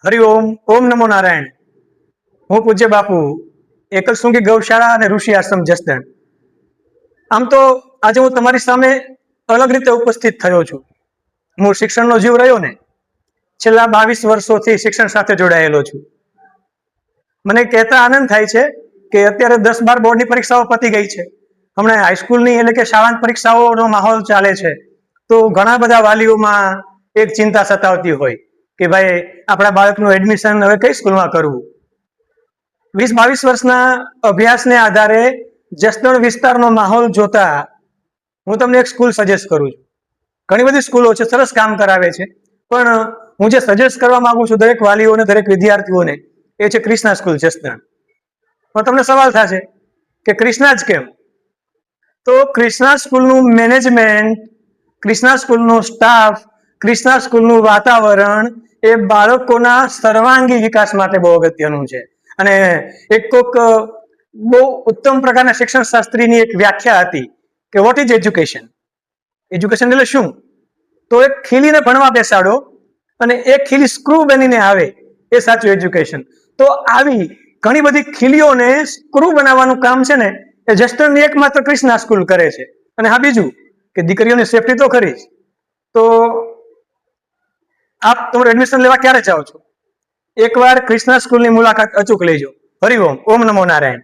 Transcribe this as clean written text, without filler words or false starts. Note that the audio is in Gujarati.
હરિઓમ. ઓમ નમો નારાયણ. હું પૂજ્ય બાપુ એકલસુંગી ગૌશાળા અને ઋષિ આશ્રમ જસદણ. આમ તો આજે હું તમારી સામે અલગ રીતે ઉપસ્થિત થયો છું. હું શિક્ષણનો જીવ રહ્યો ને, છેલ્લા 22 વર્ષોથી શિક્ષણ સાથે જોડાયેલો છું. મને કહેતા આનંદ થાય છે કે અત્યારે 10-12 બોર્ડની પરીક્ષાઓ પતી ગઈ છે. હમણાં હાઈસ્કૂલની એટલે કે શાળાની પરીક્ષાઓનો માહોલ ચાલે છે. તો ઘણા બધા વાલીઓમાં એક ચિંતા સતાવતી હોય કે ભાઈ આપણા બાળકનું એડમિશન હવે કઈ સ્કૂલમાં કરવું. 20-22 વર્ષના અભ્યાસને આધારે જસદણ વિસ્તારનો માહોલ જોતા હું તમને એક સ્કૂલ સજેસ્ટ કરું છું. ઘણી બધી સ્કૂલો છે, સરસ કામ કરાવે છે, પણ હું જે સજેસ્ટ કરવા માંગુ છું દરેક વાલીઓને, દરેક વિદ્યાર્થીઓને, એ છે ક્રિષ્ના સ્કૂલ જસદણ. પણ તમને સવાલ થશે કે ક્રિષ્ના જ કેમ? તો ક્રિષ્ના સ્કૂલનું મેનેજમેન્ટ, ક્રિષ્ના સ્કૂલનો સ્ટાફ, ક્રિષ્ના સ્કૂલનું વાતાવરણ એ બાળકોના સર્વાંગી વિકાસ માટે બહુ અગત્યનું છે. અને એક કોક બહુ ઉત્તમ પ્રકારના શિક્ષણ શાસ્ત્રીની એક વ્યાખ્યા હતી કે વોટ ઇઝ એજ્યુકેશન? એજ્યુકેશન એટલે શું? તો એક ખીલીને ભણવા બેસાડો અને એક ખીલી સ્ક્રૂ બનીને આવે એ સાચું એજ્યુકેશન. તો આવી ઘણી બધી ખીલીઓને સ્ક્રૂ બનાવવાનું કામ છે ને એ જસદણની એકમાત્ર ક્રિષ્ના સ્કૂલ કરે છે. અને હા, બીજું કે દીકરીઓની સેફટી તો ખરી જ. તો આપ તમારું એડમિશન લેવા ક્યારે જાઓ છો? એકવાર ક્રિષ્ના સ્કૂલની મુલાકાત અચૂક લેજો. હરિઓમ. ઓમ નમો નારાયણ.